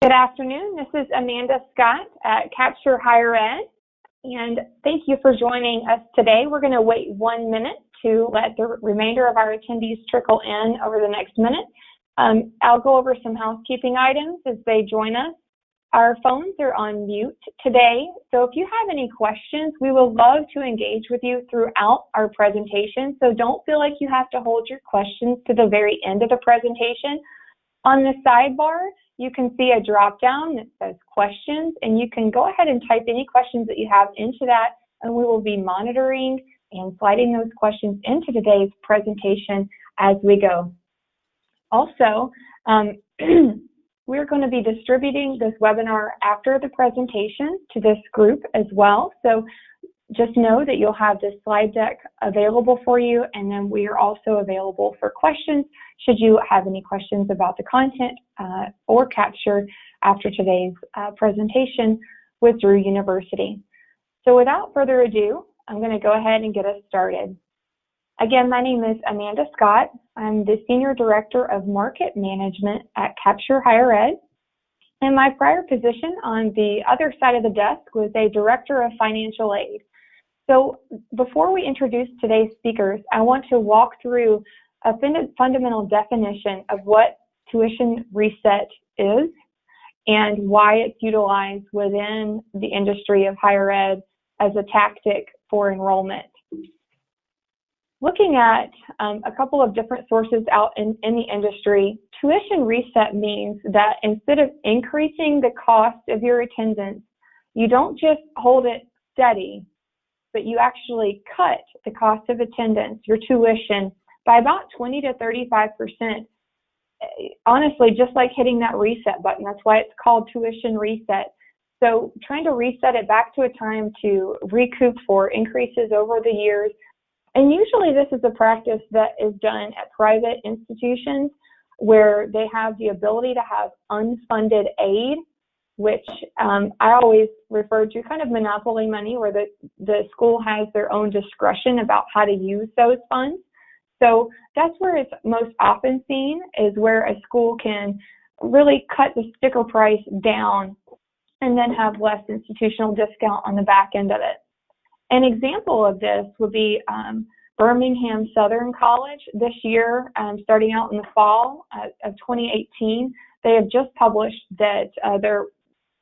Good afternoon. This is Amanda Scott at Capture Higher Ed, and thank you for joining us today. We're going to wait 1 minute to let the remainder of our attendees trickle in over the next minute. I'll go over some housekeeping items as they join us. Our phones are on mute today, so if you have any questions, we will love to engage with you throughout our presentation, so don't feel like you have to hold your questions to the very end of the presentation. On the sidebar, you can see a drop-down that says questions, and you can go ahead and type any questions that you have into that, and we will be monitoring and sliding those questions into today's presentation as we go. Also, we're going to be distributing this webinar after the presentation to this group as well. So just know that you'll have this slide deck available for you, and then we are also available for questions should you have any questions about the content or Capture after today's presentation with Drew University. So without further ado, I'm going to go ahead and get us started. Again, my name is Amanda Scott. I'm the Senior Director of Market Management at Capture Higher Ed. And my prior position on the other side of the desk was a Director of Financial Aid. So before we introduce today's speakers, I want to walk through a fundamental definition of what tuition reset is and why it's utilized within the industry of higher ed as a tactic for enrollment. Looking at a couple of different sources out in the industry, tuition reset means that instead of increasing the cost of your attendance, you don't just hold it steady, but you actually cut the cost of attendance, your tuition, by about 20 to 35%. Honestly, just like hitting that reset button. That's why it's called tuition reset. So trying to reset it back to a time to recoup for increases over the years. And usually this is a practice that is done at private institutions where they have the ability to have unfunded aid, which I always refer to kind of monopoly money, where the school has their own discretion about how to use those funds. So that's where it's most often seen, is where a school can really cut the sticker price down and then have less institutional discount on the back end of it. An example of this would be Birmingham Southern College. This year, starting out in the fall of 2018, they have just published that they're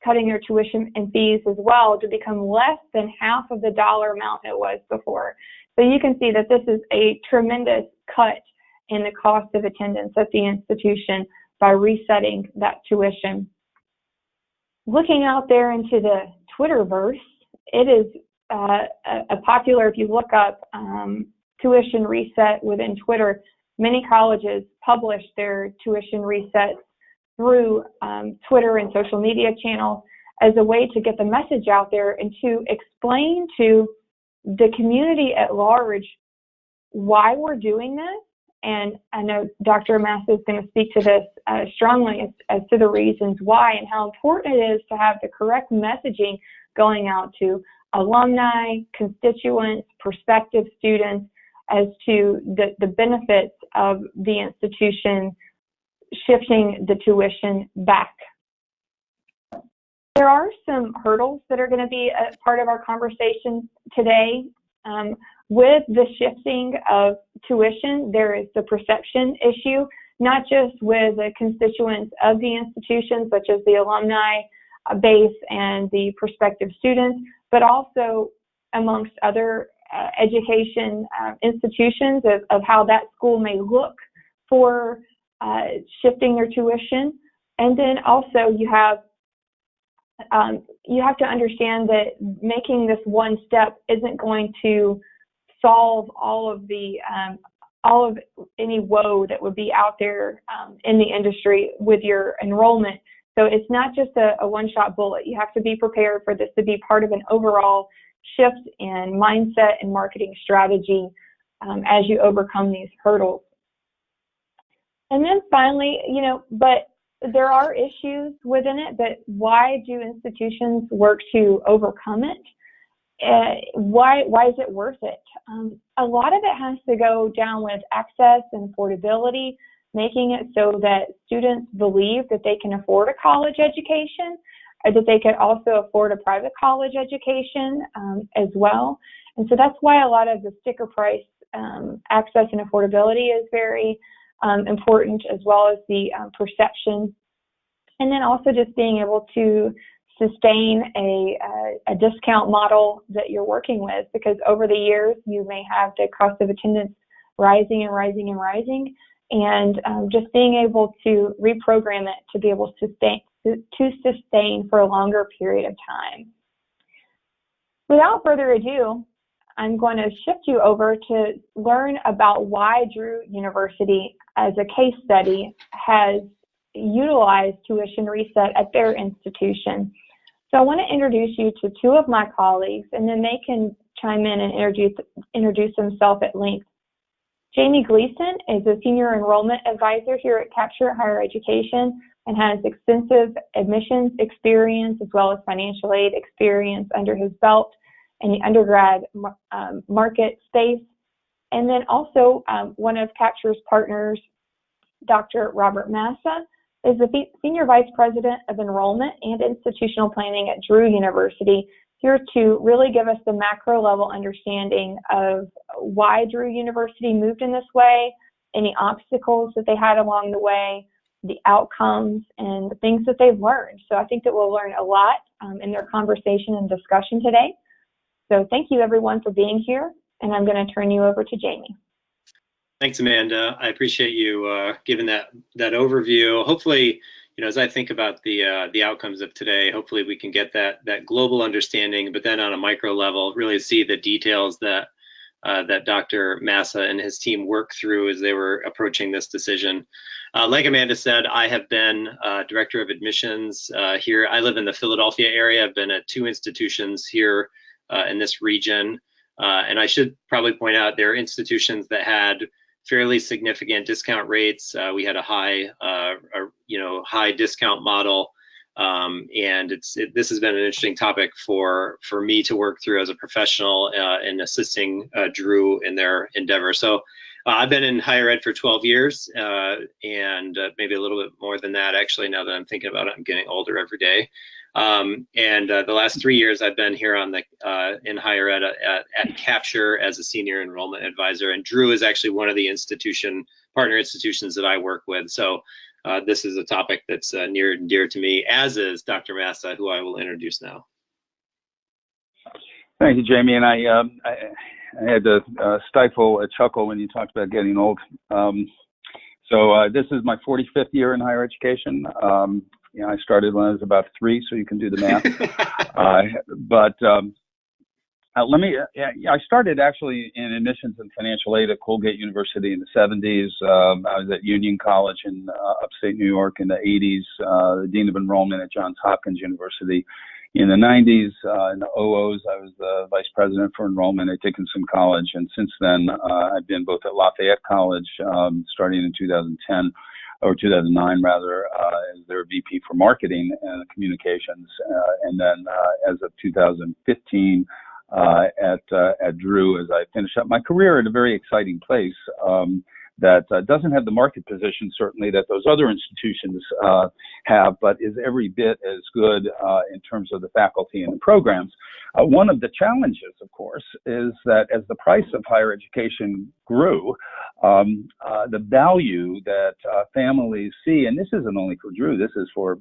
cutting their tuition and fees as well to become less than half of the dollar amount it was before. So you can see that this is a tremendous cut in the cost of attendance at the institution by resetting that tuition. Looking out there into the Twitterverse, it is a popular, if you look up tuition reset within Twitter, many colleges publish their tuition resets through Twitter and social media channels as a way to get the message out there and to explain to the community at large why we're doing this. And I know Dr. Massa is going to speak to this strongly as to the reasons why and how important it is to have the correct messaging going out to alumni, constituents, prospective students as to the benefits of the institution shifting the tuition back. There are some hurdles that are going to be a part of our conversation today. With the shifting of tuition, there is the perception issue, not just with the constituents of the institution, such as the alumni base and the prospective students, but also amongst other education institutions of how that school may look for shifting their tuition. And then also you have to understand that making this one step isn't going to solve all of any woe that would be out there in the industry with your enrollment. So it's not just a one-shot bullet. You have to be prepared for this to be part of an overall shift in mindset and marketing strategy as you overcome these hurdles. And then finally, but there are issues within it, but why do institutions work to overcome it? Why is it worth it? A lot of it has to go down with access and affordability. making it so that students believe that they can afford a college education, or that they could also afford a private college education as well. And so that's why a lot of the sticker price access and affordability is very important, as well as the perception. And then also just being able to sustain a discount model that you're working with, because over the years you may have the cost of attendance rising and rising and rising, and just being able to reprogram it to be able to sustain for a longer period of time. Without further ado, I'm going to shift you over to learn about why Drew University, as a case study, has utilized tuition reset at their institution. So I want to introduce you to two of my colleagues, and then they can chime in and introduce themselves at length. Jamie Gleason is a senior enrollment advisor here at Capture Higher Education and has extensive admissions experience as well as financial aid experience under his belt in the undergrad market space. And then also one of Capture's partners, Dr. Robert Massa, is the Senior Vice President of Enrollment and Institutional Planning at Drew University, here to really give us the macro level understanding of why Drew University moved in this way, any obstacles that they had along the way, the outcomes, and the things that they've learned. So I think that we'll learn a lot in their conversation and discussion today. So thank you everyone for being here, and I'm going to turn you over to Jamie. Thanks, Amanda. I appreciate you giving that overview. Hopefully, as I think about the outcomes of today, hopefully we can get that global understanding, but then on a micro level, really see the details that Dr. Massa and his team worked through as they were approaching this decision. Like Amanda said, I have been Director of Admissions here. I live in the Philadelphia area. I've been at 2 institutions here in this region. And I should probably point out there are institutions that had fairly significant discount rates. We had a high discount model, and this has been an interesting topic for me to work through as a professional in assisting Drew in their endeavor. So I've been in higher ed for 12 years, and maybe a little bit more than that actually. Now that I'm thinking about it, I'm getting older every day. The last 3 years I've been here on in higher ed at Capture as a senior enrollment advisor, and Drew is actually one of the partner institutions that I work with. So this is a topic that's near and dear to me, as is Dr. Massa, who I will introduce now. Thank you, Jamie. And I had to stifle a chuckle when you talked about getting old. So this is my 45th year in higher education. I started when I was about 3, so you can do the math. I started actually in admissions and financial aid at Colgate University in the 70s. I was at Union College in upstate New York in the 80s, the Dean of Enrollment at Johns Hopkins University in the 90s. In the 00s, I was the Vice President for Enrollment at Dickinson College. And since then, I've been both at Lafayette College, starting in 2010, or 2009 rather, as their VP for Marketing and Communications, and then as of 2015 at Drew, as I finish up my career at a very exciting place that doesn't have the market position certainly that those other institutions have, but is every bit as good in terms of the faculty and the programs. One of the challenges, of course, is that as the price of higher education grew, the value that families see, and this isn't only for Drew, this is for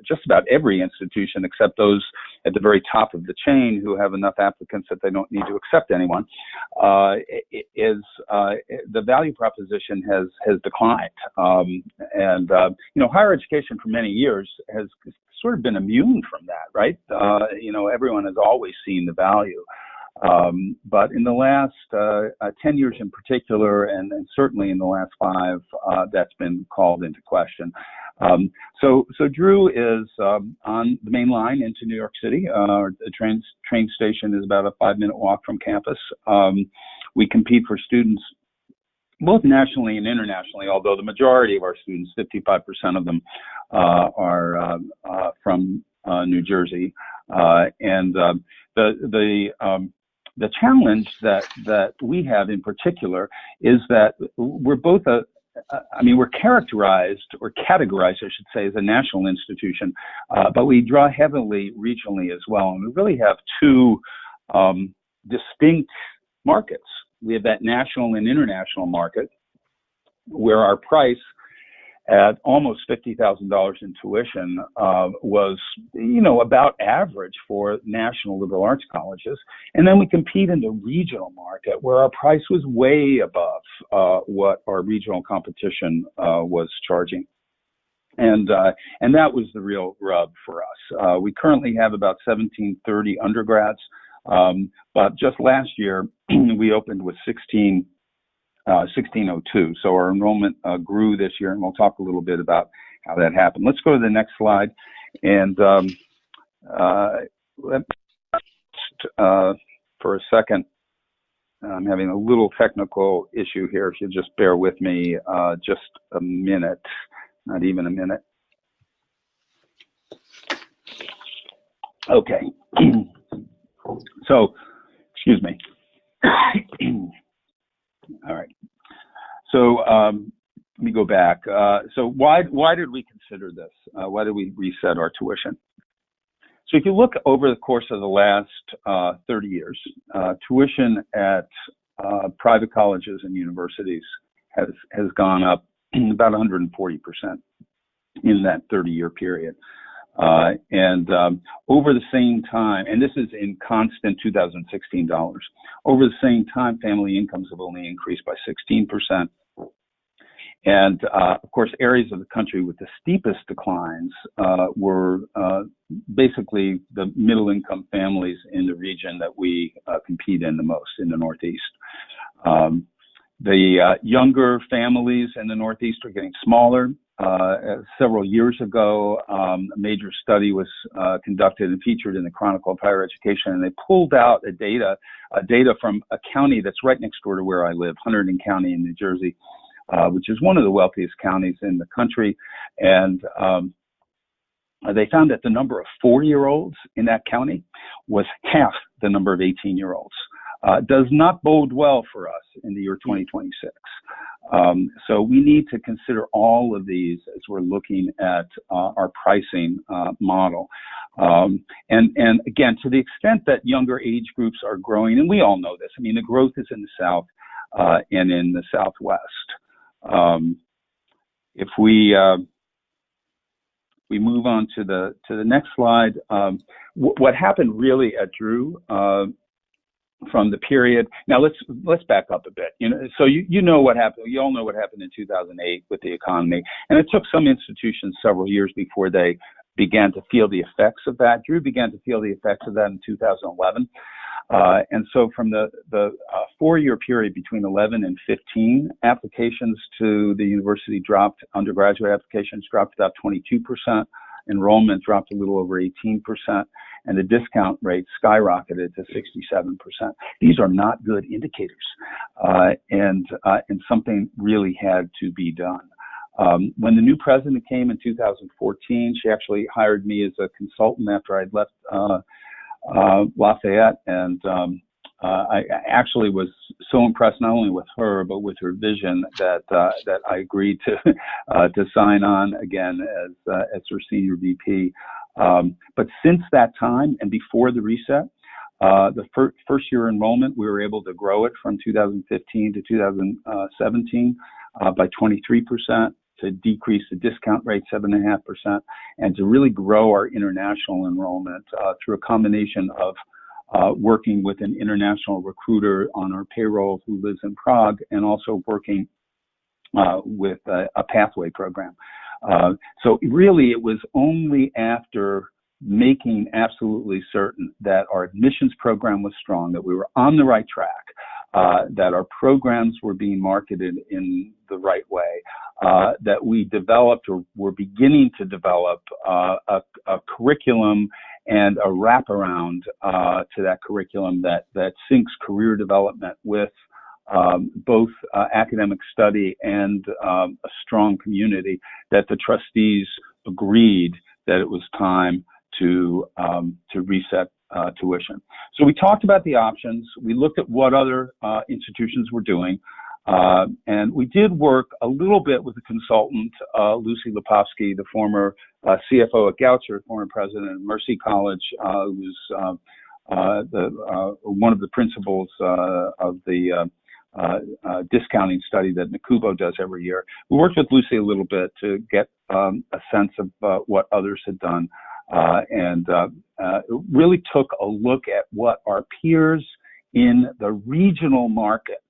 just about every institution except those at the very top of the chain who have enough applicants that they don't need to accept anyone, is the value proposition has declined. Higher education for many years has sort of been immune from that, right? Everyone has always seen the value. But in the last 10 years in particular, and certainly in the last 5, that's been called into question. So Drew is on the main line into New York City. The train station is about a 5-minute walk from campus. We compete for students both nationally and internationally, although the majority of our students, 55% of them, are from New Jersey. The challenge that we have in particular is that we're both I mean, we're characterized or categorized, I should say, as a national institution, but we draw heavily regionally as well. And we really have two distinct markets. We have that national and international market, where our price at almost $50,000 in tuition was, about average for national liberal arts colleges. And then we compete in the regional market, where our price was way above what our regional competition was charging. And that was the real rub for us. We currently have about 1,730 undergrads, but just last year we opened with 1602. So our enrollment grew this year, and we'll talk a little bit about how that happened. Let's go to the next slide. And for a second, I'm having a little technical issue here. If you'll just bear with me just a minute, not even a minute. Okay. So, excuse me. All right. So let me go back. So why did we consider this? Why did we reset our tuition? So if you look over the course of the last 30 years, tuition at private colleges and universities has gone up about 140% in that 30-year period. And over the same time, and this is in constant 2016 dollars, over the same time, family incomes have only increased by 16%. And of course, areas of the country with the steepest declines were basically the middle income families in the region that we compete in the most, in the Northeast. The younger families in the Northeast are getting smaller. Several years ago, a major study was conducted and featured in the Chronicle of Higher Education, and they pulled out data from a county that's right next door to where I live, Hunterdon County in New Jersey, which is one of the wealthiest counties in the country. And they found that the number of 4-year-olds in that county was half the number of 18-year-olds. Does not bode well for us in the year 2026. So we need to consider all of these as we're looking at our pricing model. And again, to the extent that younger age groups are growing, and we all know this, I mean, the growth is in the South and in the Southwest. If we move on to the next slide, what happened really at Drew from the period. Now let's back up a bit. So you know what happened. You all know what happened in 2008 with the economy, and it took some institutions several years before they began to feel the effects of that. Drew began to feel the effects of that in 2011, and so from the 4-year period between 11 and 15, applications to the university dropped. Undergraduate applications dropped about 22%. Enrollment dropped a little over 18%, and the discount rate skyrocketed to 67%. These are not good indicators, and something really had to be done. When the new president came in 2014, she actually hired me as a consultant after I'd left Lafayette, and I actually was so impressed not only with her but with her vision that I agreed to sign on again as her senior VP. But since that time and before the reset, the first year enrollment, we were able to grow it from 2015 to 2017 by 23%, to decrease the discount rate 7.5%, and to really grow our international enrollment through a combination of working with an international recruiter on our payroll who lives in Prague, and also working with a pathway program. So really, it was only after making absolutely certain that our admissions program was strong, that we were on the right track, that our programs were being marketed in the right way, that we developed, or were beginning to develop, a curriculum and a wraparound to that curriculum that syncs career development with both academic study and a strong community, that the trustees agreed that it was time to reset tuition. So we talked about the options. We looked at what other institutions were doing. And we did work a little bit with a consultant, Lucy Lepofsky, the former CFO at Goucher, former president of Mercy College, who was one of the principals of the discounting study that NACUBO does every year. We worked with Lucy a little bit to get a sense of what others had done, and really took a look at what our peers in the regional market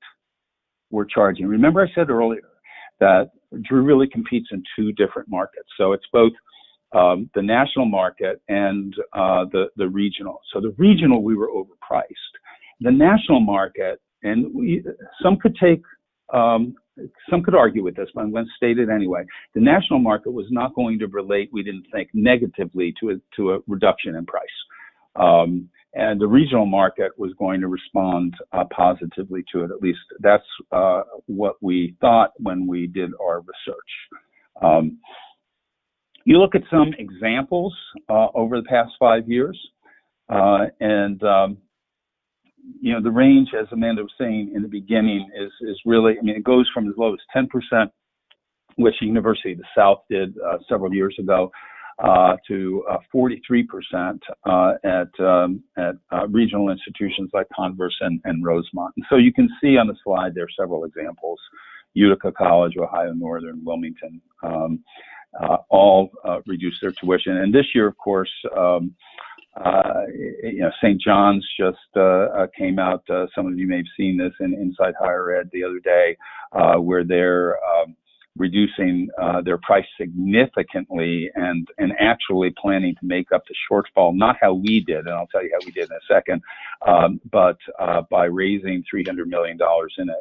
were charging. Remember I said earlier that Drew really competes in two different markets. So it's both the national market and the regional. So the regional, we were overpriced. The national market, and some could argue with this, but I'm going to state it anyway. The national market was not going to relate, we didn't think, negatively to a reduction in price. And the regional market was going to respond positively to it. At least that's what we thought when we did our research. You look at some examples over the past 5 years, and you know, the range, as Amanda was saying in the beginning, is really, I mean, it goes from as low as 10%, which the University of the South did several years ago, to 43% at regional institutions like Converse and Rosemont. And so you can see on the slide there are several examples: Utica College, Ohio Northern, Wilmington, all reduced their tuition. And this year, of course, you know, St. John's just came out. Some of you may have seen this in Inside Higher Ed the other day, where they're reducing their price significantly and actually planning to make up the shortfall. Not how we did, and I'll tell you how we did in a second, but by raising $300 million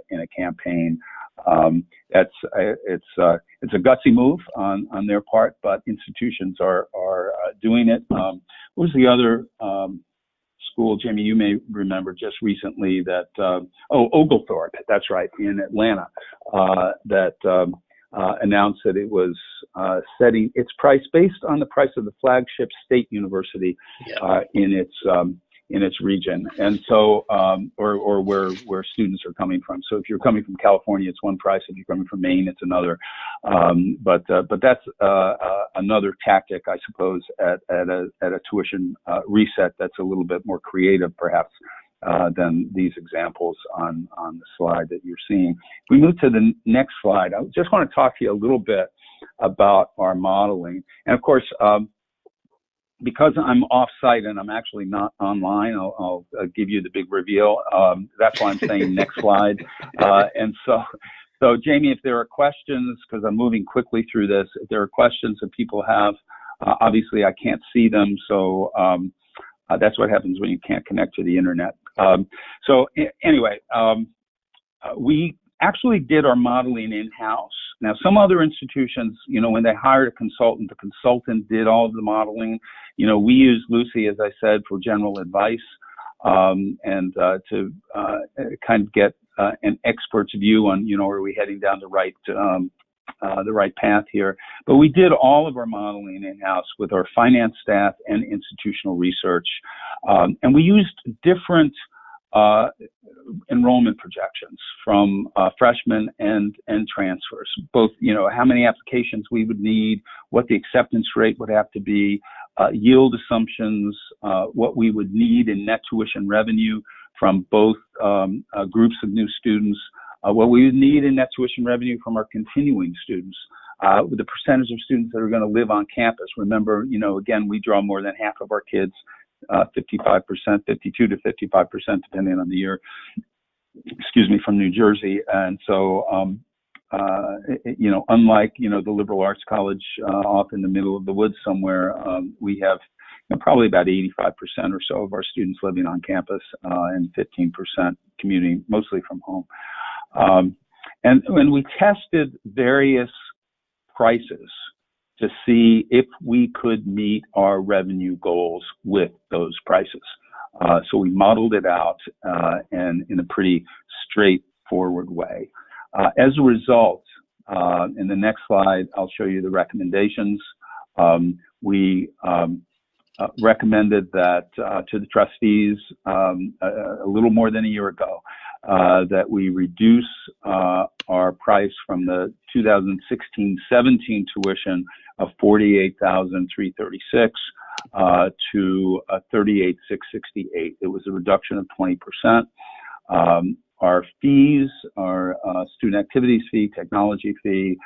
in a campaign. It's a gutsy move on their part, but institutions are doing it. What was the other school, Jamie, you may remember just recently that, Oglethorpe, that's right, in Atlanta, that announced that it was setting its price based on the price of the flagship state university in its region, and so or where students are coming from. So if you're coming from California, it's one price. If you're coming from Maine, it's another. But that's another tactic, I suppose, at a tuition reset that's a little bit more creative, perhaps, than these examples on the slide that you're seeing. If we move to the next slide, I just want to talk to you a little bit about our modeling, and of course. Because I'm off-site and I'm actually not online, I'll give you the big reveal. That's why I'm saying next slide. And so Jamie, if there are questions, because I'm moving quickly through this, if there are questions that people have, obviously I can't see them, so that's what happens when you can't connect to the internet. So anyway, we actually did our modeling in-house. Now, some other institutions, you know, when they hired a consultant, the consultant did all of the modeling. You know, we used Lucy, as I said, for general advice and to kind of get an expert's view on, you know, are we heading down the right path here. But we did all of our modeling in-house with our finance staff and institutional research. And we used different enrollment projections from freshmen and transfers, both, you know, how many applications we would need, what the acceptance rate would have to be, yield assumptions, what we would need in net tuition revenue from both groups of new students, what we would need in net tuition revenue from our continuing students, with the percentage of students that are going to live on campus. Remember, you know, again, we draw more than half of our kids, 55%, 52 to 55%, depending on the year, from New Jersey. And so, you know, unlike, you know, the liberal arts college off in the middle of the woods somewhere, we have, you know, probably about 85% or so of our students living on campus and 15% commuting mostly from home. And when we tested various prices to see if we could meet our revenue goals with those prices. So we modeled it out and in a pretty straightforward way. As a result, in the next slide, I'll show you the recommendations. We recommended that to the trustees a little more than a year ago that we reduce our price from the 2016-17 tuition of $48,336 to $38,668. It was a reduction of 20%. Our fees, our student activities fee, technology fee,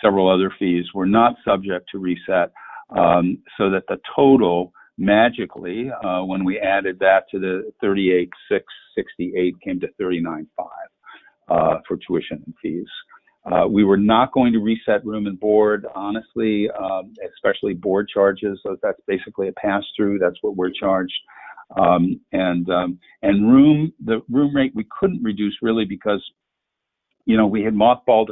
several other fees were not subject to reset, so that the total magically, when we added that to the 38,668, came to 39,500 for tuition and fees. We were not going to reset room and board, honestly, especially board charges. So that's basically a pass-through. That's what we're charged. The room rate we couldn't reduce really because, we had mothballed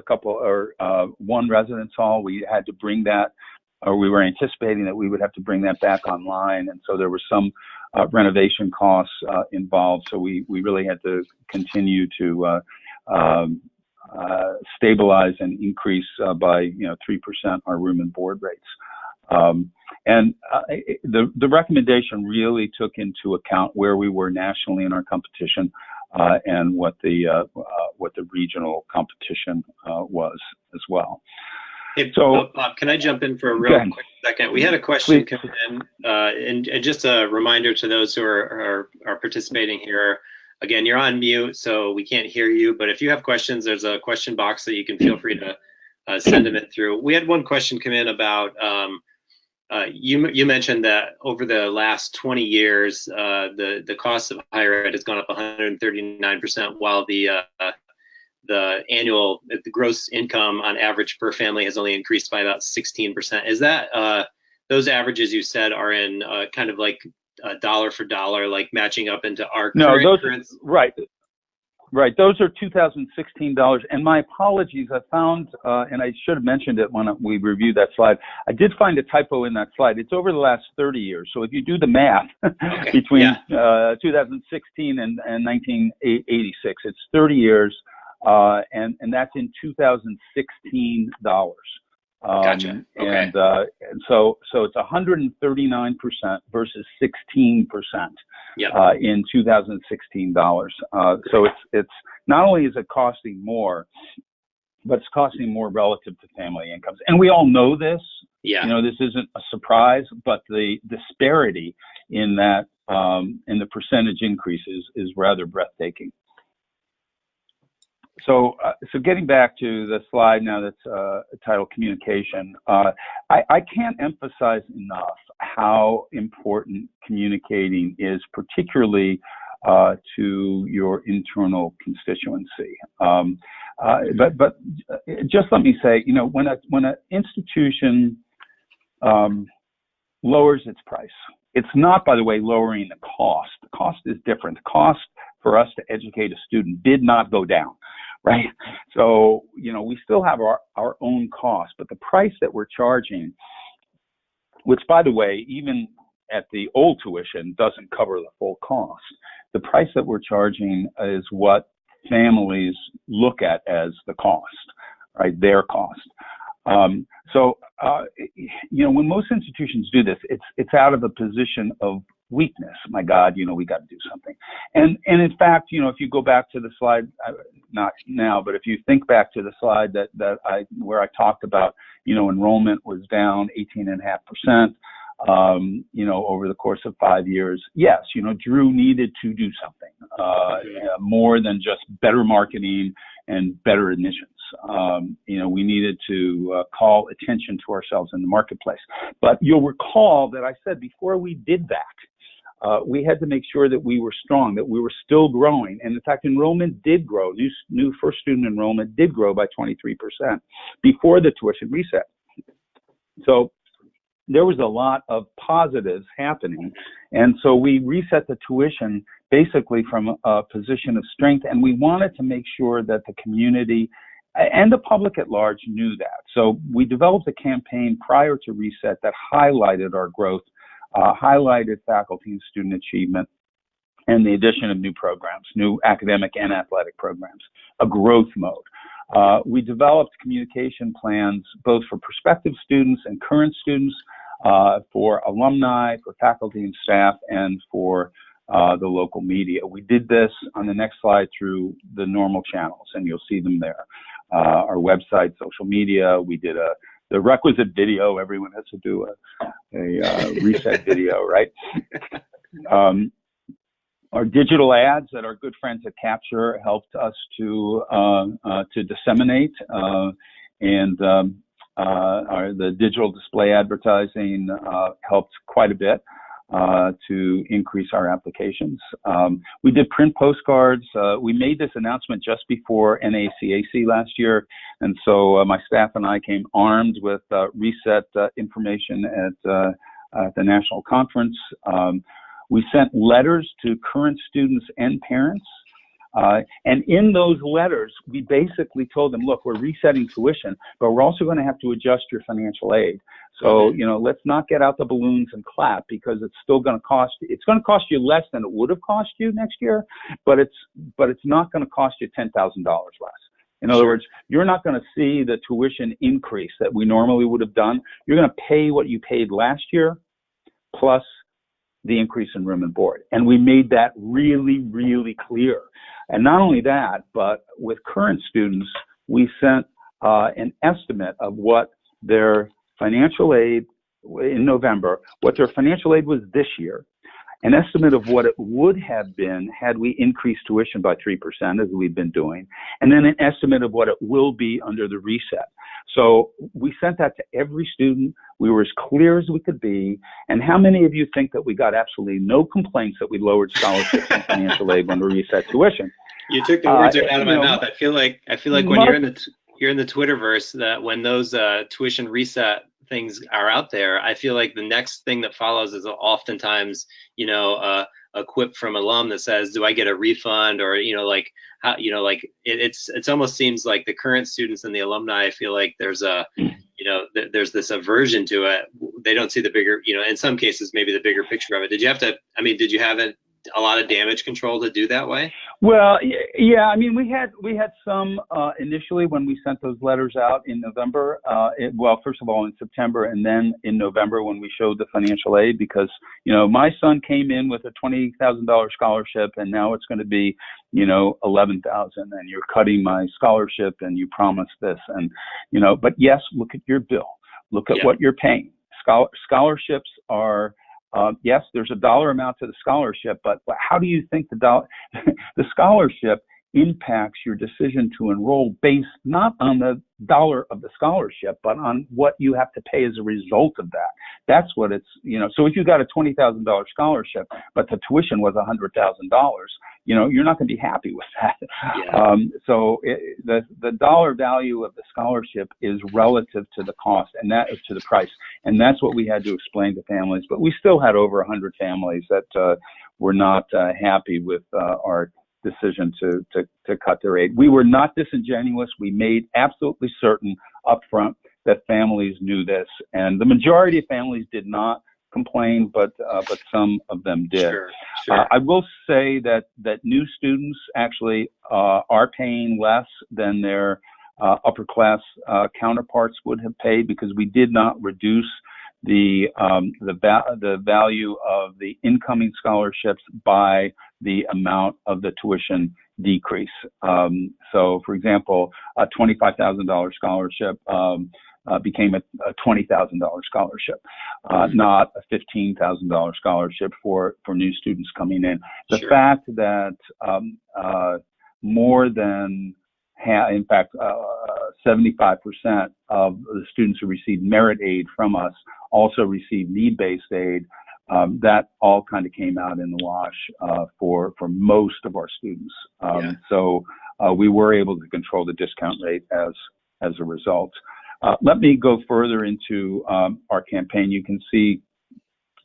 one residence hall. We had to bring that, or we were anticipating that we would have to bring that back online. And so there were some renovation costs involved. So we really had to continue to stabilize and increase by 3% our room and board rates. The recommendation really took into account where we were nationally in our competition and what the regional competition was as well. Hey, so, Bob, can I jump in for a real quick second? We had a question come in, and just a reminder to those who are participating here. Again, you're on mute, so we can't hear you. But if you have questions, there's a question box that you can feel free to send them in through. We had one question come in about you mentioned that over the last 20 years, the cost of higher ed has gone up 139%, while the gross income on average per family has only increased by about 16%. Is that those averages you said are in kind of like dollar for dollar, like matching up into our current? Right. Those are 2016 dollars. And my apologies, I found, and I should have mentioned it when we reviewed that slide, I did find a typo in that slide. It's over the last 30 years. So if you do the math between 2016 and 1986, it's 30 years, and that's in 2016 dollars. Gotcha. Okay. And so it's 139% versus 16%. In 2016 dollars. So it's not only is it costing more, but it's costing more relative to family incomes. And we all know this. Yeah. This isn't a surprise, but the disparity in that in the percentage increases is rather breathtaking. So getting back to the slide now that's titled Communication, I can't emphasize enough how important communicating is, particularly to your internal constituency. But just let me say, when an institution lowers its price, it's not, by the way, lowering the cost. The cost is different. The cost for us to educate a student did not go down. Right. So, we still have our own cost, but the price that we're charging, which, by the way, even at the old tuition doesn't cover the full cost. The price that we're charging is what families look at as the cost, right? Their cost. When most institutions do this, it's out of a position of weakness. My God, we got to do something. And in fact, if you go back to the slide, not now, but if you think back to the slide where I talked about, enrollment was down 18.5%, over the course of 5 years. Yes, Drew needed to do something more than just better marketing and better admissions. We needed to call attention to ourselves in the marketplace. But you'll recall that I said before we did that, we had to make sure that we were strong, that we were still growing. And in fact, enrollment did grow. New first student enrollment did grow by 23% before the tuition reset. So there was a lot of positives happening. And so we reset the tuition basically from a position of strength. And we wanted to make sure that the community and the public at large knew that. So we developed a campaign prior to reset that highlighted our growth, highlighted faculty and student achievement, and the addition of new programs, new academic and athletic programs, a growth mode. We developed communication plans both for prospective students and current students, for alumni, for faculty and staff, and for the local media. We did this on the next slide through the normal channels, and you'll see them there. Our website, social media. We did the requisite video. Everyone has to do a reset video, right? Our digital ads that our good friends at Capture helped us to disseminate, and the digital display advertising helped quite a bit to increase our applications. We did print postcards. We made this announcement just before NACAC last year, and so my staff and I came armed with reset information at the national conference. We sent letters to current students and parents. And in those letters, we basically told them, look, we're resetting tuition, but we're also going to have to adjust your financial aid. So, let's not get out the balloons and clap, because it's still going to cost you. It's going to cost you less than it would have cost you next year, but it's not going to cost you $10,000 less. In other words, you're not going to see the tuition increase that we normally would have done. You're going to pay what you paid last year plus the increase in room and board. And we made that really, really clear. And not only that, but with current students, we sent an estimate of what their financial aid in November, what their financial aid was this year, an estimate of what it would have been had we increased tuition by 3%, as we've been doing, and then an estimate of what it will be under the reset. So we sent that to every student. We were as clear as we could be. And how many of you think that we got absolutely no complaints that we lowered scholarships and financial aid when we reset tuition? You took the words out of my mouth. I feel like when you're in the Twitterverse, that when those tuition reset things are out there, I feel like the next thing that follows is oftentimes, a quip from alum that says, "Do I get a refund?" Or it's almost seems like the current students and the alumni feel like there's there's this aversion to it. They don't see the bigger, in some cases maybe the bigger picture of it. Did you have a lot of damage control to do that way? Well, yeah. I mean, we had some initially when we sent those letters out in November. First of all in September, and then in November when we showed the financial aid, because my son came in with a $20,000 scholarship, and now it's going to be $11,000, and you're cutting my scholarship, and you promised this, and But yes, look at your bill. Look at what you're paying. Scholarships are. Yes, there's a dollar amount to the scholarship, but how do you think the scholarship impacts your decision to enroll based not on the dollar of the scholarship, but on what you have to pay as a result of that? That's what it's, so if you got a $20,000 scholarship, but the tuition was $100,000, you're not going to be happy with that. Yeah. So the dollar value of the scholarship is relative to the cost, and that is to the price. And that's what we had to explain to families. But we still had over 100 families that were not happy with our decision to cut their aid. We were not disingenuous. We made absolutely certain upfront that families knew this, and the majority of families did not complain, but some of them did. Sure. I will say that new students actually are paying less than their upper class counterparts would have paid, because we did not reduce the value of the incoming scholarships by the amount of the tuition decrease. So, for example, a $25,000 scholarship became a $20,000 scholarship, not a $15,000 scholarship for new students coming in. The fact that more than in fact, 75% of the students who received merit aid from us also received need-based aid. That all kind of came out in the wash for most of our students. So we were able to control the discount rate as a result. Let me go further into our campaign. You can see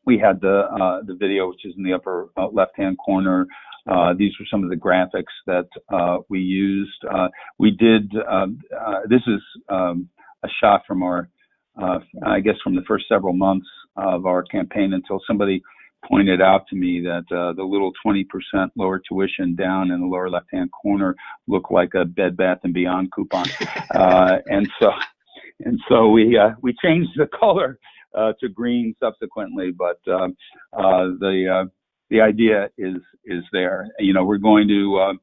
we had the video, which is in the upper left-hand corner. These were some of the graphics that we used. We did, this is a shot from our, I guess from the first several months of our campaign, until somebody pointed out to me that the little 20% lower tuition down in the lower left-hand corner looked like a Bed Bath & Beyond coupon. And so we changed the color to green subsequently, but the idea is there. You know, we're going to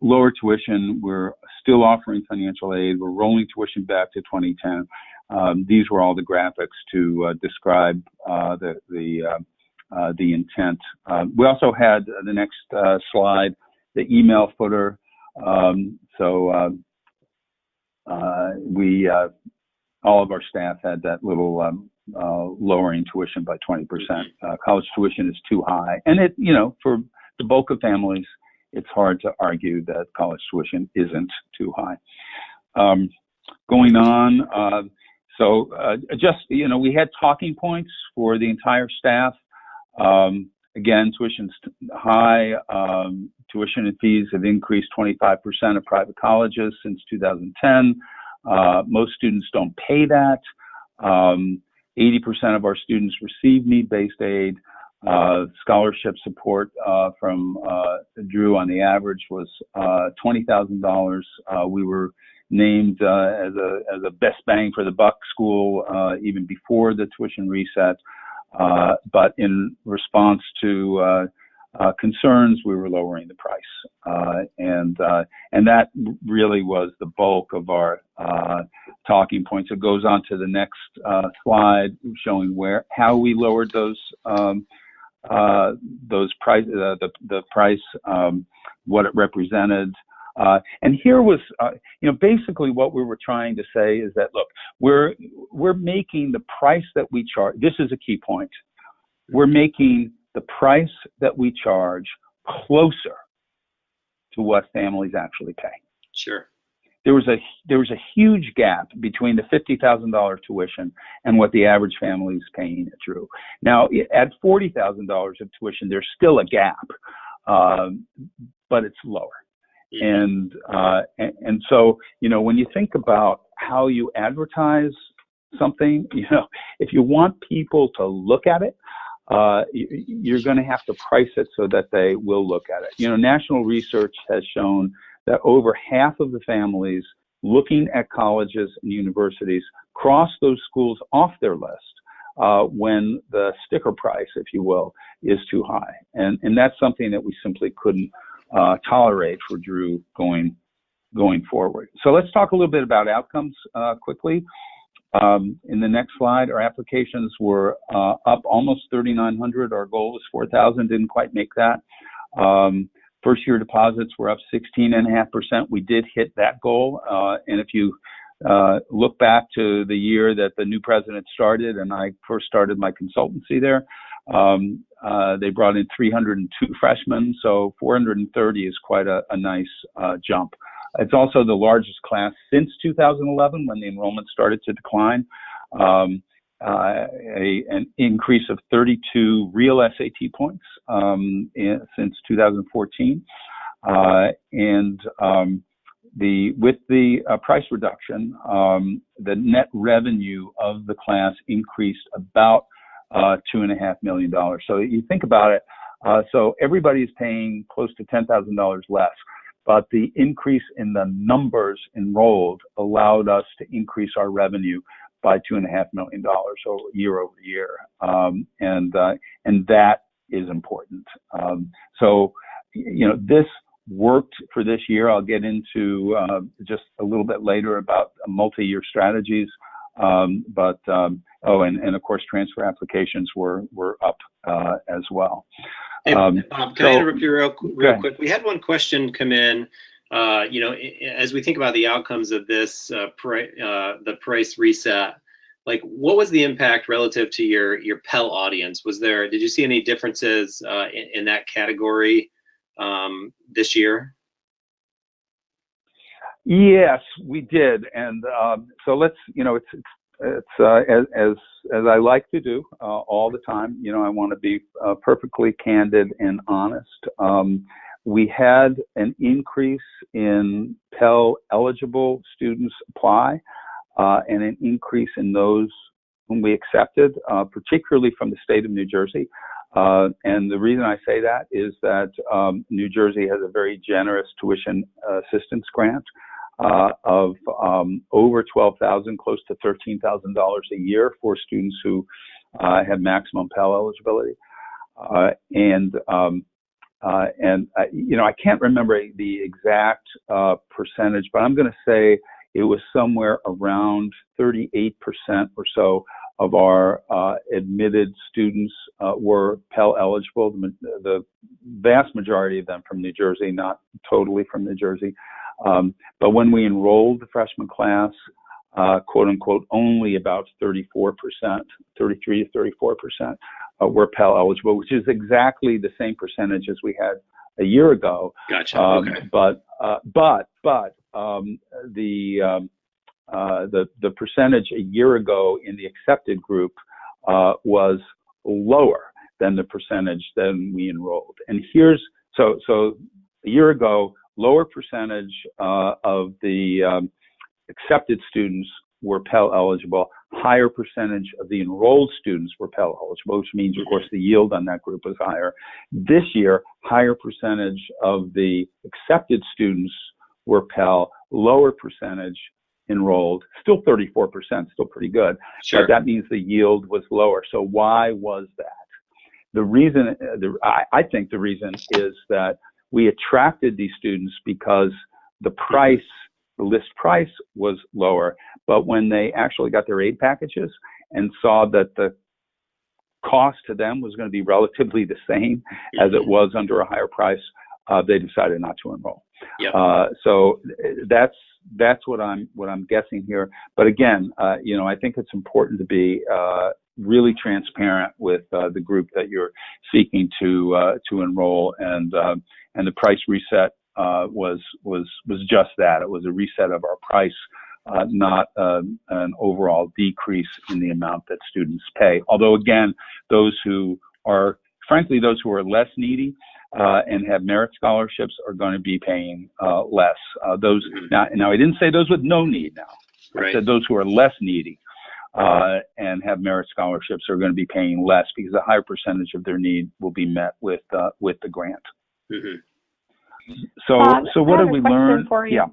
lower tuition. We're still offering financial aid. We're rolling tuition back to 2010. These were all the graphics to describe the intent. We also had the next slide, the email footer. All of our staff had that little lowering tuition by 20%. College tuition is too high, and it, you know, for the bulk of families, it's hard to argue that college tuition isn't too high. Going on, just, you know, we had talking points for the entire staff. Again, tuition's high. Tuition and fees have increased 25% at private colleges since 2010. Most students don't pay that. 80% of our students receive need-based aid. Scholarship support from Drew on the average was $20,000. We were named as a best bang for the buck school even before the tuition reset. But in response to concerns, we were lowering the price, and that really was the bulk of our talking points. It goes on to the next slide, showing how we lowered those price, the price, what it represented. And here was, you know, basically what we were trying to say is that, look, we're making the price that we charge. This is a key point. We're making the price that we charge closer to what families actually pay. Sure. There was a huge gap between the $50,000 tuition and what the average family is paying at Drew. Now, at $40,000 of tuition, there's still a gap, but it's lower. And so, you know, when you think about how you advertise something, you know, if you want people to look at it, you're going to have to price it so that they will look at it. You know, national research has shown that over half of the families looking at colleges and universities cross those schools off their list when the sticker price, if you will, is too high. And that's something that we simply couldn't tolerate for Drew going forward. So let's talk a little bit about outcomes quickly. In the next slide, our applications were up almost 3,900. Our goal was 4,000, didn't quite make that. First year deposits were up 16.5%. We did hit that goal. And if you look back to the year that the new president started and I first started my consultancy there, they brought in 302 freshmen, so 430 is quite a nice jump. It's also the largest class since 2011 when the enrollment started to decline. An increase of 32 real SAT points since 2014. With the price reduction, the net revenue of the class increased about $2.5 million. So you think about it, so everybody's paying close to $10,000 less, but the increase in the numbers enrolled allowed us to increase our revenue by $2.5 million year over year, and that is important. So, you know, this worked for this year. I'll get into just a little bit later about multi-year strategies, and of course, transfer applications were up as well. Hey, Bob, can I interrupt you real quick? We had one question come in. You know, as we think about the outcomes of this, the price reset, like what was the impact relative to your Pell audience? Did you see any differences in that category this year? Yes, we did, and so let's, you know, it's as I like to do all the time. You know, I want to be perfectly candid and honest. We had an increase in Pell eligible students apply, and an increase in those whom we accepted, particularly from the state of New Jersey. And the reason I say that is that New Jersey has a very generous tuition assistance grant of over $12,000, close to $13,000 a year for students who have maximum Pell eligibility. I can't remember the exact percentage, but I'm going to say it was somewhere around 38% or so of our admitted students were Pell eligible. The vast majority of them from New Jersey, not totally from New Jersey. But when we enrolled the freshman class, quote unquote, only about 34%, 33 to 34% were Pell eligible, which is exactly the same percentage as we had a year ago. Gotcha. Okay. But the percentage a year ago in the accepted group was lower than the percentage that we enrolled. And so a year ago, lower percentage of the accepted students were Pell eligible, higher percentage of the enrolled students were Pell eligible, which means, of course, the yield on that group was higher. This year, higher percentage of the accepted students were Pell, lower percentage enrolled, still 34%, still pretty good, Sure. But that means the yield was lower. So why was that? The reason, I think the reason is that we attracted these students because the price, the list price was lower, but when they actually got their aid packages and saw that the cost to them was going to be relatively the same as it was under a higher price, they decided not to enroll. Yep. So that's what I'm guessing here. But again, I think it's important to be really transparent with the group that you're seeking to enroll, and the price reset was just that. It was a reset of our price, not an overall decrease in the amount that students pay. Although again, those who are less needy and have merit scholarships are going to be paying less. Now I didn't say those with no need. Now Right. I said those who are less needy and have merit scholarships are going to be paying less because a higher percentage of their need will be met with the grant. Mm-hmm. So what have we learned? For you. Yeah,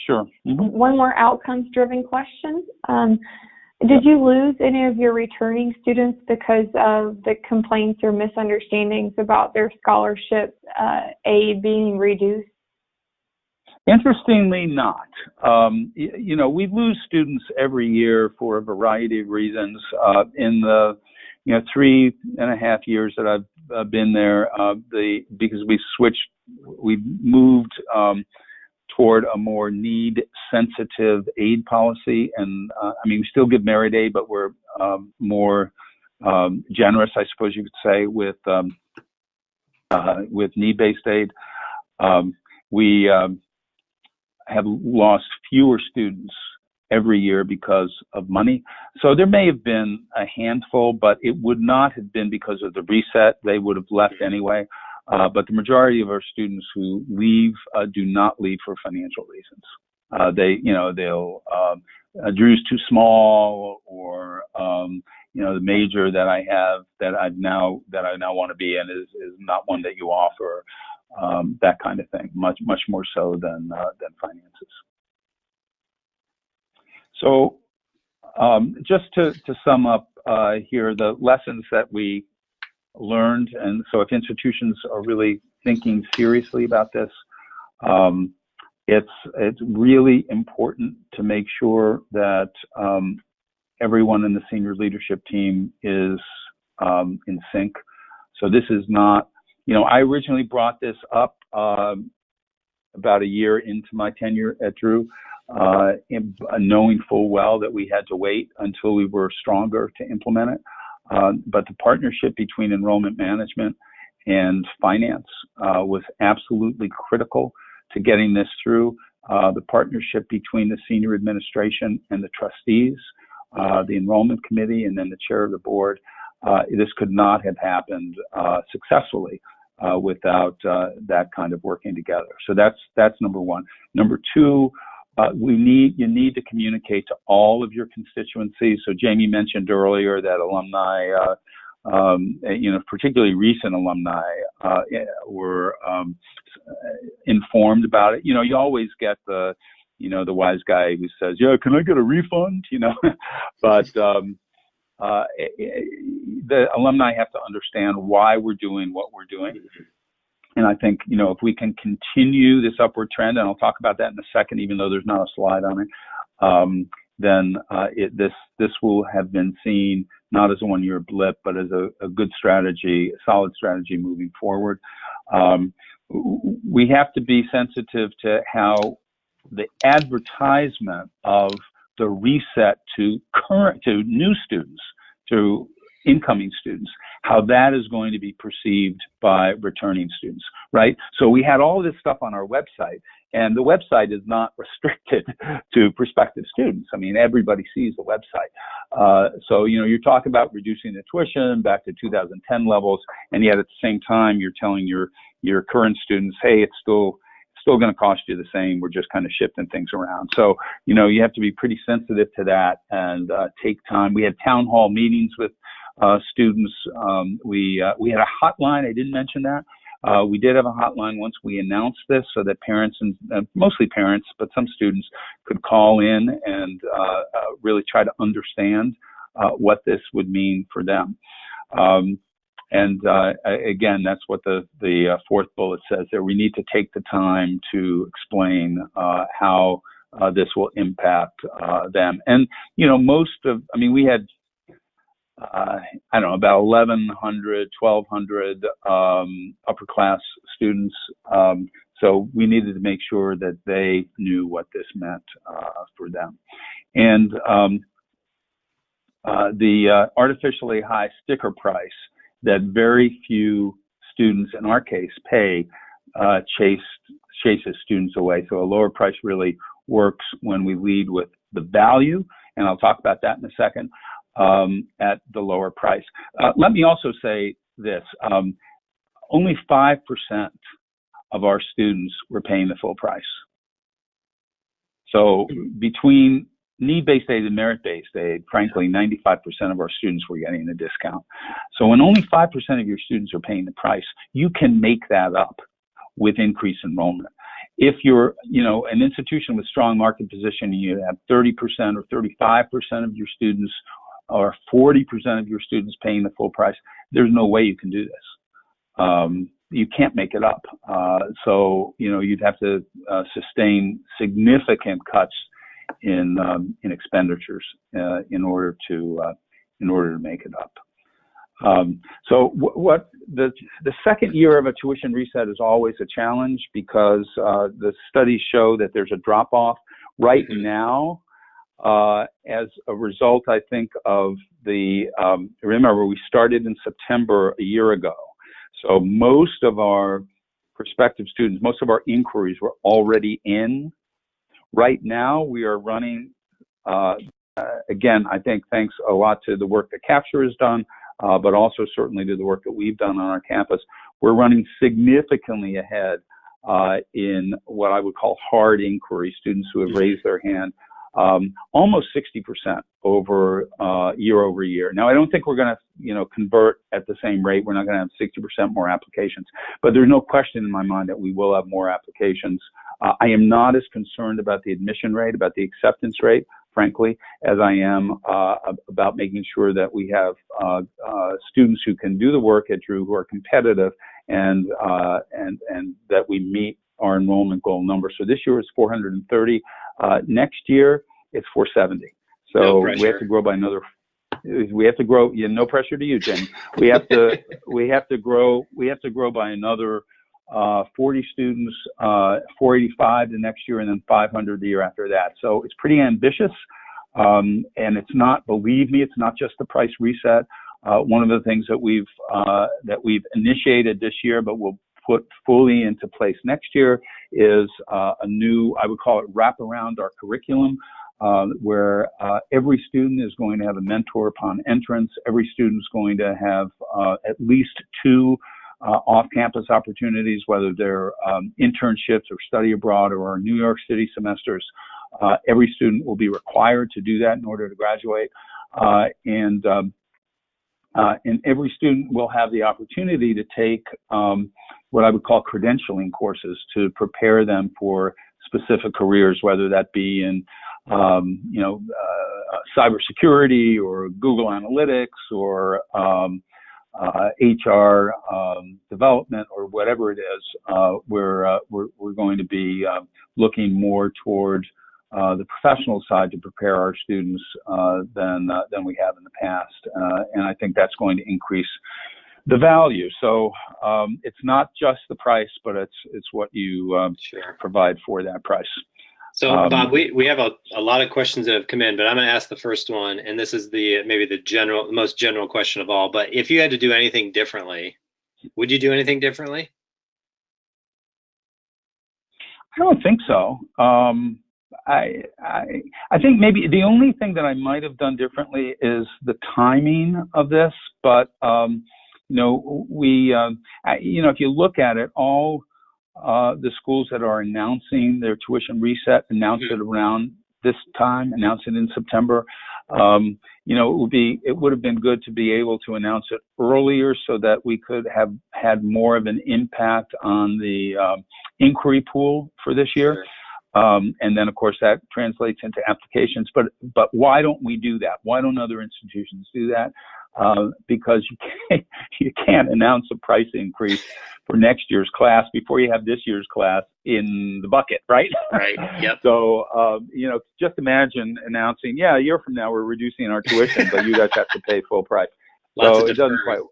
sure. Mm-hmm. One more outcomes-driven question. Did you lose any of your returning students because of the complaints or misunderstandings about their scholarship aid being reduced? Interestingly, not. We lose students every year for a variety of reasons. In the 3.5 years that I've been there, because we moved toward a more need-sensitive aid policy, and we still give merit aid, but we're more generous, I suppose you could say, with need-based aid. We have lost fewer students every year because of money. So there may have been a handful, but it would not have been because of the reset. They would have left anyway. But the majority of our students who leave do not leave for financial reasons. They'll Drew's too small, or the major that I have that I now want to be in is not one that you offer. That kind of thing, much more so than finances. So just to sum up here, the lessons that we learned, and so if institutions are really thinking seriously about this, it's really important to make sure that everyone in the senior leadership team is in sync. So this is not, I originally brought this up about a year into my tenure at Drew, knowing full well that we had to wait until we were stronger to implement it. But the partnership between enrollment management and finance was absolutely critical to getting this through. The partnership between the senior administration and the trustees, the enrollment committee, and then the chair of the board, this could not have happened successfully without that kind of working together. So that's number one. Number two, you need to communicate to all of your constituencies. So Jamie mentioned earlier that alumni, particularly recent alumni, were informed about it. You always get the wise guy who says, "Yeah, can I get a refund?" But the alumni have to understand why we're doing what we're doing. And I think, if we can continue this upward trend, and I'll talk about that in a second, even though there's not a slide on it, then this will have been seen not as a one-year blip, but as a good strategy, a solid strategy moving forward. We have to be sensitive to how the advertisement of the reset to new students, to incoming students, how that is going to be perceived by returning students, right? So we had all this stuff on our website, and the website is not restricted to prospective students. I mean, everybody sees the website. So, you're talking about reducing the tuition back to 2010 levels, and yet at the same time, you're telling your current students, hey, it's still going to cost you the same. We're just kind of shifting things around. So, you have to be pretty sensitive to that and take time. We had town hall meetings with students. We had a hotline. I didn't mention that. We did have a hotline once we announced this, so that parents, and mostly parents, but some students, could call in and really try to understand what this would mean for them. And again, that's what the fourth bullet says there. We need to take the time to explain how this will impact them. And, we had, about 1,100, 1,200 upper class students. So we needed to make sure that they knew what this meant for them. And the artificially high sticker price that very few students, in our case, pay, chases students away. So a lower price really works when we lead with the value, and I'll talk about that in a second, at the lower price. Let me also say this, only 5% of our students were paying the full price. So between need-based aid and merit-based aid, frankly, 95% of our students were getting a discount. So when only 5% of your students are paying the price, you can make that up with increased enrollment. If you're, an institution with strong market position, and you have 30% or 35% of your students or 40% of your students paying the full price, there's no way you can do this. You can't make it up. So, you'd have to sustain significant cuts in expenditures in order to make it up. So what the second year of a tuition reset is always a challenge, because the studies show that there's a drop off right now as a result, I think, of remember, we started in September a year ago. So most of our prospective students, most of our inquiries were already in. Right now, we are running, again, I think thanks a lot to the work that Capture has done, but also certainly to the work that we've done on our campus. We're running significantly ahead in what I would call hard inquiry, students who have raised their hand, almost 60% over year over year. Now, I don't think we're going to, convert at the same rate. We're not going to have 60% more applications, but there's no question in my mind that we will have more applications. I am not as concerned about the admission rate, about the acceptance rate, frankly, as I am about making sure that we have students who can do the work at Drew, who are competitive, and that we meet our enrollment goal number. So this year is 430. Next year it's 470. So no we have to grow by another. We have to grow. Yeah, no pressure to you, Jim. We have to grow by another 40 students, 485 the next year, and then 500 the year after that. So it's pretty ambitious, and it's not. Believe me, it's not just the price reset. One of the things that we've initiated this year, but we'll put fully into place next year, is a new, I would call it, wrap around our curriculum, where every student is going to have a mentor upon entrance. Every student is going to have at least 2 off-campus opportunities, whether they're internships or study abroad or our New York City semesters. Every student will be required to do that in order to graduate, and every student will have the opportunity to take what I would call credentialing courses to prepare them for specific careers, whether that be in cybersecurity or Google Analytics or HR development or whatever it is. We're going to be looking more toward the professional side to prepare our students than we have in the past, and I think that's going to increase the value. So it's not just the price, but it's what you provide for that price. So Bob, we have a lot of questions that have come in, but I'm going to ask the first one, and this is maybe the most general question of all. But if you had to do anything differently, would you do anything differently? I don't think so. I think maybe the only thing that I might have done differently is the timing of this. But if you look at it, all the schools that are announcing their tuition reset announce it around this time, announce it in September. It would have been good to be able to announce it earlier so that we could have had more of an impact on the inquiry pool for this year. And then, of course, that translates into applications. But why don't we do that? Why don't other institutions do that? Because you can't announce a price increase for next year's class before you have this year's class in the bucket, right? Right. Yep. So, just imagine announcing, a year from now we're reducing our tuition, but you guys have to pay full price. So it doesn't quite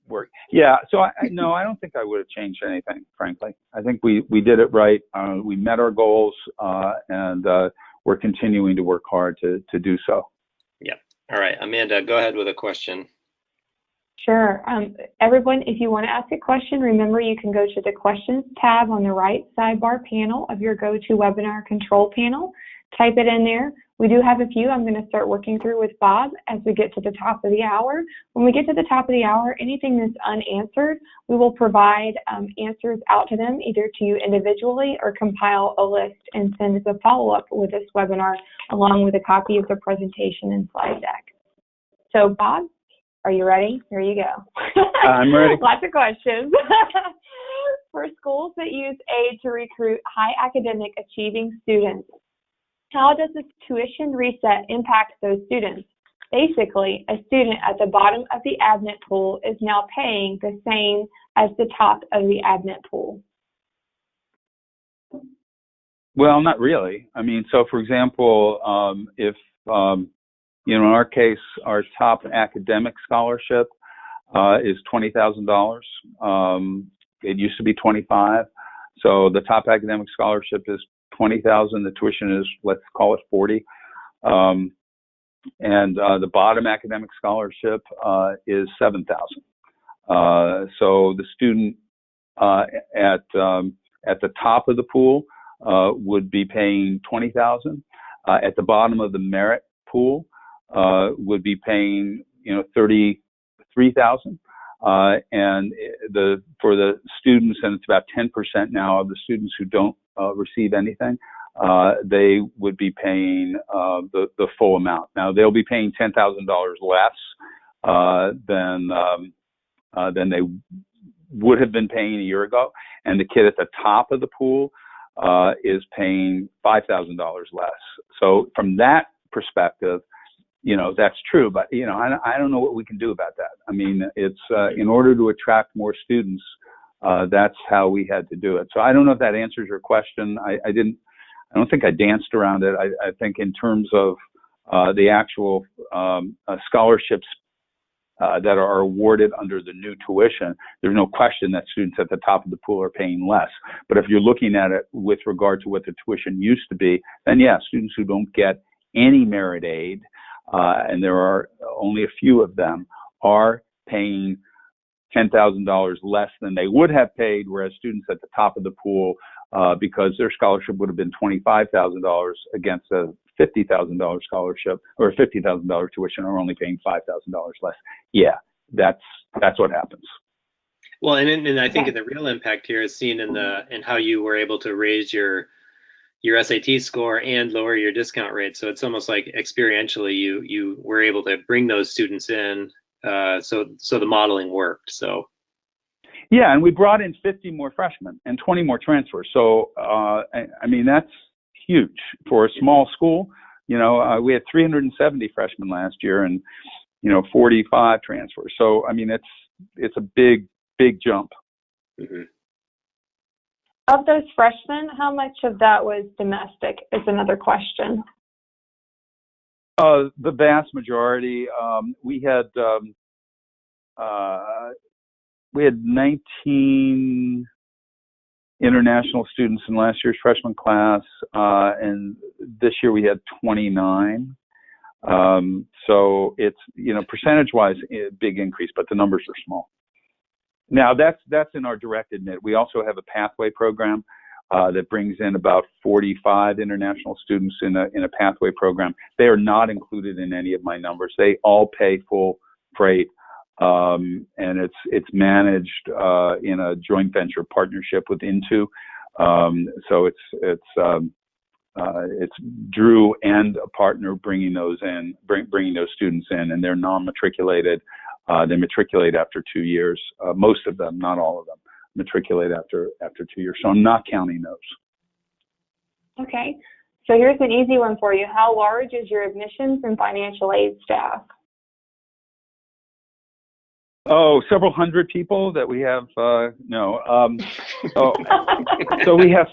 work. Yeah. So I don't think I would have changed anything, frankly. I think we did it right. We met our goals, and we're continuing to work hard to do so. Yep. All right, Amanda, go ahead with a question. Sure. Everyone, if you want to ask a question, remember you can go to the questions tab on the right sidebar panel of your GoToWebinar control panel. Type it in there. We do have a few I'm going to start working through with Bob as we get to the top of the hour. When we get to the top of the hour, anything that's unanswered, we will provide answers out to them, either to you individually or compile a list and send as a follow-up with this webinar, along with a copy of the presentation and slide deck. So, Bob, are you ready? Here you go. I'm ready. Lots of questions. For schools that use aid to recruit high academic achieving students, how does this tuition reset impact those students? Basically, a student at the bottom of the admit pool is now paying the same as the top of the admit pool. Well, not really. I mean, so for example, if in our case, our top academic scholarship is $20,000. It used to be $25,000. So the top academic scholarship is $20,000. The tuition is, let's call it $40,000. And the bottom academic scholarship is $7,000. So the student at the top of the pool would be paying $20,000. At the bottom of the merit pool would be paying $33,000. And for the students, and it's about 10% now of the students who don't receive anything, they would be paying the full amount. Now they'll be paying $10,000 less than they would have been paying a year ago, and the kid at the top of the pool is paying $5,000 less. So from that perspective, that's true, but I don't know what we can do about that. I mean, it's in order to attract more students, that's how we had to do it. So I don't know if that answers your question. I don't think I danced around it. I think in terms of the actual scholarships that are awarded under the new tuition, there's no question that students at the top of the pool are paying less. But if you're looking at it with regard to what the tuition used to be, then yeah, students who don't get any merit aid, and there are only a few of them, are paying $10,000 less than they would have paid, whereas students at the top of the pool, because their scholarship would have been $25,000 against a $50,000 scholarship or a $50,000 tuition, are only paying $5,000 less. Yeah, that's what happens. Well, and I think the real impact here is seen in how you were able to raise your SAT score and lower your discount rate. So it's almost like experientially you were able to bring those students in. So the modeling worked. So. Yeah, and we brought in 50 more freshmen and 20 more transfers. So I mean huge for a small school. We had 370 freshmen last year, and 45 transfers. So I mean, it's a big jump. Mm-hmm. Of those freshmen, how much of that was domestic is another question. The vast majority. We had 19 international students in last year's freshman class, and this year we had 29. So it's, percentage-wise, a big increase, but the numbers are small. Now that's in our direct admit. We also have a pathway program that brings in about 45 international students in a pathway program. They are not included in any of my numbers. They all pay full freight, and it's managed in a joint venture partnership with Into. So it's Drew and a partner bringing those students in, and they're non-matriculated. They matriculate after 2 years. Most of them, not all of them, matriculate after 2 years. So I'm not counting those. Okay. So here's an easy one for you. How large is your admissions and financial aid staff? Oh, several hundred people that we have. So we have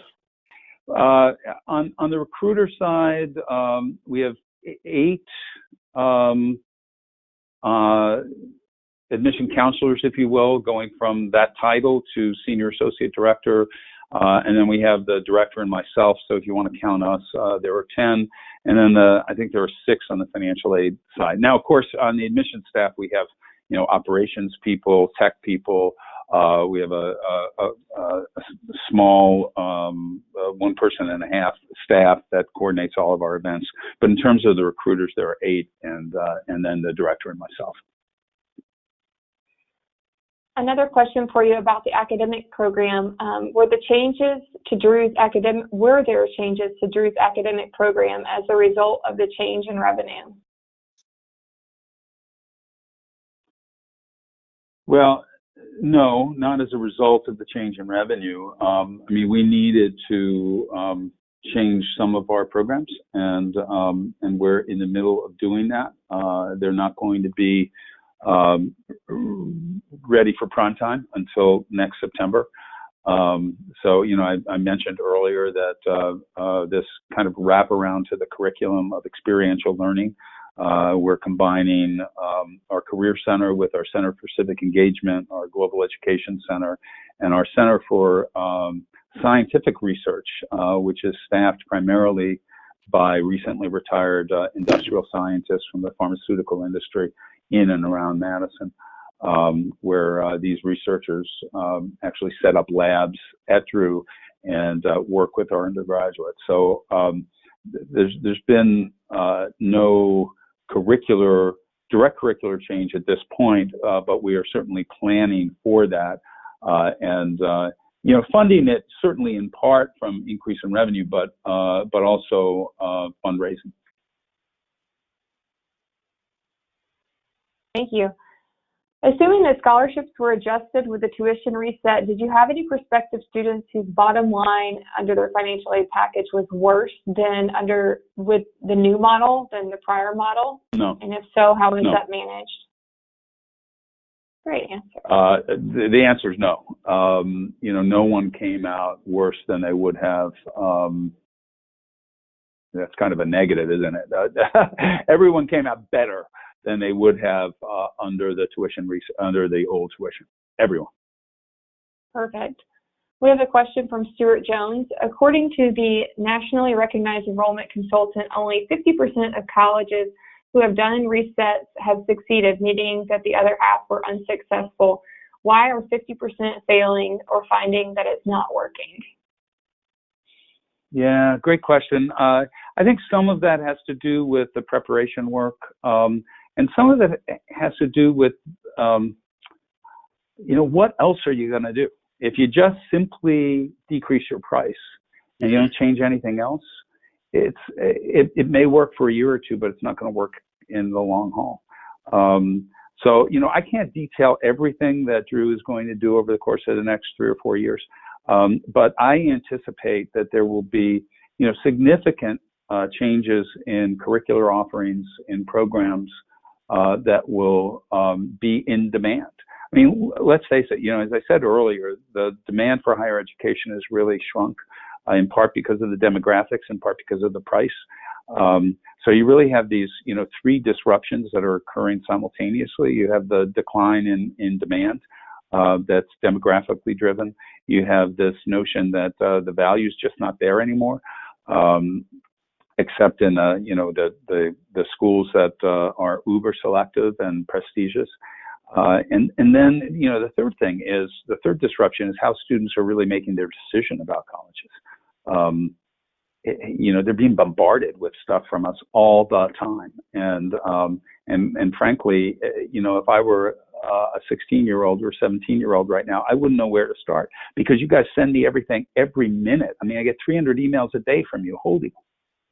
on the recruiter side, we have 8 admission counselors, if you will, going from that title to senior associate director. And then we have the director and myself. So if you want to count us, there were 10. And then I think there were 6 on the financial aid side. Now, of course, on the admission staff, we have, operations people, tech people. We have a small 1 person and a half staff that coordinates all of our events. But in terms of the recruiters, there are 8, and then the director and myself. Another question for you about the academic program. Were there changes to Drew's academic program as a result of the change in revenue? Well, no, not as a result of the change in revenue. We needed to change some of our programs, and we're in the middle of doing that. They're not going to be ready for prime time until next September. So, I mentioned earlier that this kind of wraparound to the curriculum of experiential learning. We're combining our Career Center with our Center for Civic Engagement, our Global Education Center, and our Center for Scientific Research, which is staffed primarily by recently retired industrial scientists from the pharmaceutical industry in and around Madison, where these researchers actually set up labs at Drew and work with our undergraduates. So there's been no direct curricular change at this point, but we are certainly planning for that, and funding it certainly in part from increase in revenue, but also fundraising. Thank you. Assuming that scholarships were adjusted with the tuition reset, did you have any prospective students whose bottom line under their financial aid package was worse than with the new model than the prior model? No. And if so, how was that managed? Great answer. The answer is no. No one came out worse than they would have. That's kind of a negative, isn't it? Everyone came out better than they would have under the old tuition. Everyone. Perfect. We have a question from Stuart Jones. According to the nationally recognized enrollment consultant, only 50% of colleges who have done resets have succeeded, meaning that the other half were unsuccessful. Why are 50% failing or finding that it's not working? Yeah, great question. I think some of that has to do with the preparation work. And some of it has to do with, what else are you going to do? If you just simply decrease your price and you don't change anything else, it may work for a year or two, but it's not going to work in the long haul. So, I can't detail everything that Drew is going to do over the course of the next 3 or 4 years. But I anticipate that there will be significant changes in curricular offerings, in programs that will be in demand. I mean, let's face it, as I said earlier, the demand for higher education has really shrunk, in part because of the demographics, in part because of the price. So you really have these, three disruptions that are occurring simultaneously. You have the decline in demand that's demographically driven. You have this notion that the value is just not there anymore, except in the schools that are uber selective and prestigious. And then the third disruption is how students are really making their decision about colleges. They're being bombarded with stuff from us all the time, and frankly, if I were a 16-year-old or 17-year-old right now, I wouldn't know where to start, because you guys send me everything every minute. I mean, I get 300 emails a day from you. Holy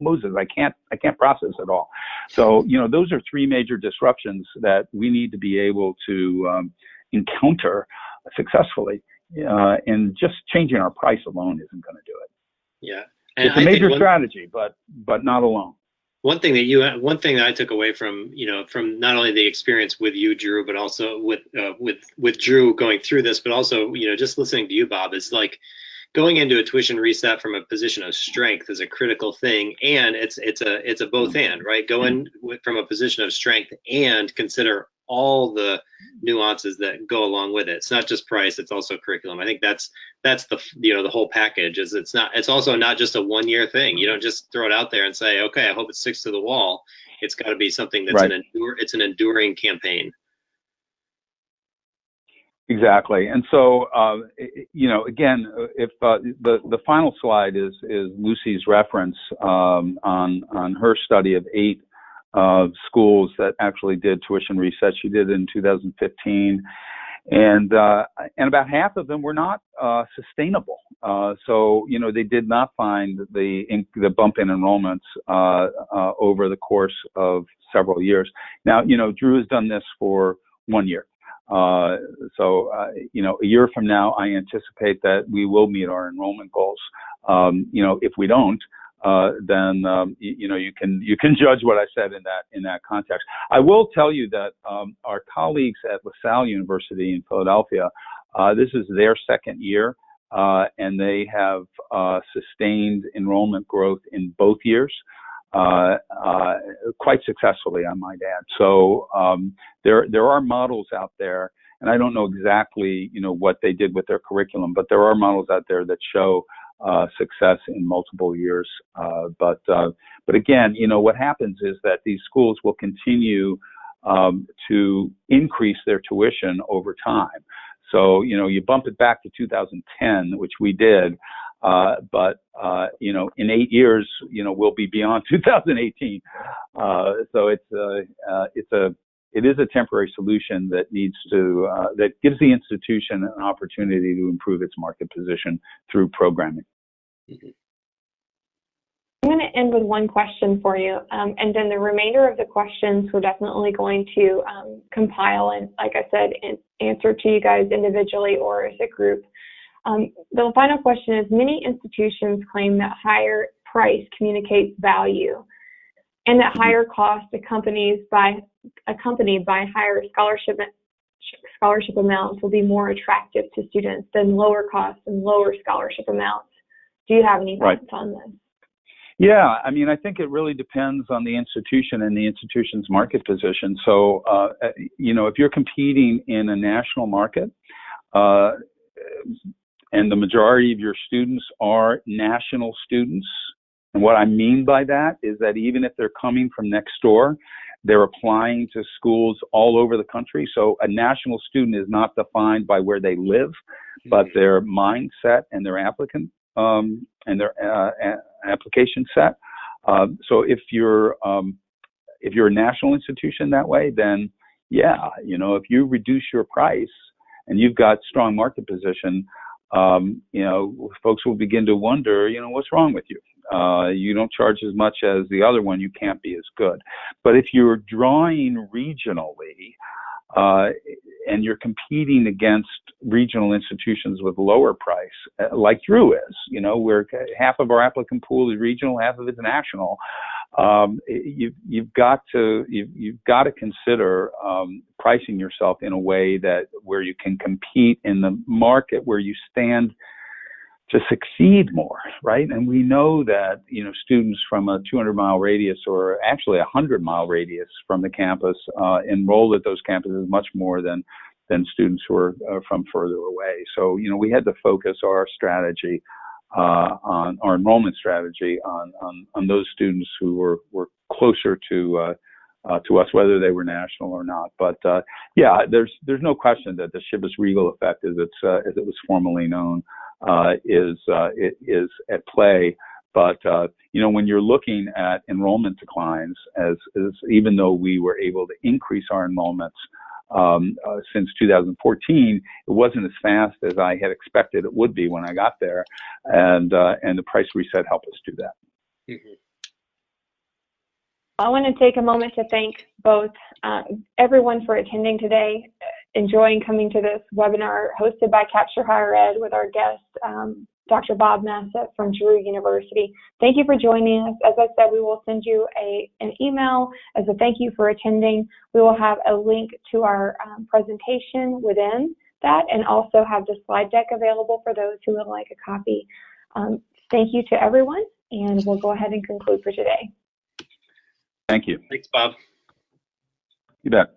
Moses, I can't process it all. So, those are three major disruptions that we need to be able to encounter successfully, and just changing our price alone isn't going to do it. Yeah. And it's a major strategy, but not alone. One thing that I took away from from not only the experience with you, Drew, but also with Drew going through this, but also just listening to you, Bob, is like going into a tuition reset from a position of strength is a critical thing, and it's a both and, right? Go in from a position of strength and consider all the nuances that go along with it. It's not just price; it's also curriculum. I think that's the the whole package. It's also not just a 1-year thing. You don't just throw it out there and say, okay, I hope it sticks to the wall. It's got to be something that's right. It's an enduring campaign. Exactly. And so, again, if the final slide is Lucy's reference on her study of 8 schools that actually did tuition reset. She did it in 2015, and about half of them were not sustainable. So they did not find the bump in enrollments over the course of several years. Now, Drew has done this for 1 year. So a year from now, I anticipate that we will meet our enrollment goals. If we don't, then you can judge what I said in that context. I will tell you that our colleagues at LaSalle University in Philadelphia, this is their second year, and they have sustained enrollment growth in both years. Quite successfully, I might add. So there are models out there, and I don't know exactly what they did with their curriculum, but there are models out there that show success in multiple years. But again, what happens is that these schools will continue to increase their tuition over time. So you bump it back to 2010, which we did. But in 8 years, we'll be beyond 2018. So it is a temporary solution that needs to that gives the institution an opportunity to improve its market position through programming. I'm going to end with one question for you, and then the remainder of the questions we're definitely going to compile and, like I said, answer to you guys individually or as a group. The final question is, many institutions claim that higher price communicates value, and that higher cost accompanied by higher scholarship amounts will be more attractive to students than lower costs and lower scholarship amounts. Do you have any thoughts on this? Yeah, I mean, I think it really depends on the institution and the institution's market position. So, if you're competing in a national market, and the majority of your students are national students. And what I mean by that is that even if they're coming from next door, they're applying to schools all over the country. So a national student is not defined by where they live, but their mindset and their application set. So if you're a national institution that way, then yeah, if you reduce your price and you've got strong market position, folks will begin to wonder, what's wrong with you? You don't charge as much as the other one, you can't be as good. But if you're drawing regionally, and you're competing against regional institutions with lower price, like Drew is. You know, where half of our applicant pool is regional, half of it's national. You've got to consider pricing yourself in a way that where you can compete in the market where you stand to succeed more, right? And we know that, you know, students from a 200-mile radius, or actually a 100-mile radius from the campus, enrolled at those campuses much more than students who are from further away. So, you know, we had to focus our strategy on our enrollment strategy on those students who were closer to us, whether they were national or not. But yeah, there's no question that the Shibboleth Regal effect, as it was formerly known, is at play. But you know, when you're looking at enrollment declines, as even though we were able to increase our enrollments since 2014, it wasn't as fast as I had expected it would be when I got there, and the price reset helped us do that. Mm-hmm. I want to take a moment to thank both everyone for attending today, enjoying coming to this webinar hosted by Capture Higher Ed with our guest, Dr. Bob Massett from Drew University. Thank you for joining us. As I said, we will send you an email as a thank you for attending. We will have a link to our presentation within that, and also have the slide deck available for those who would like a copy. Thank you to everyone, and we'll go ahead and conclude for today. Thank you. Thanks, Bob. You bet.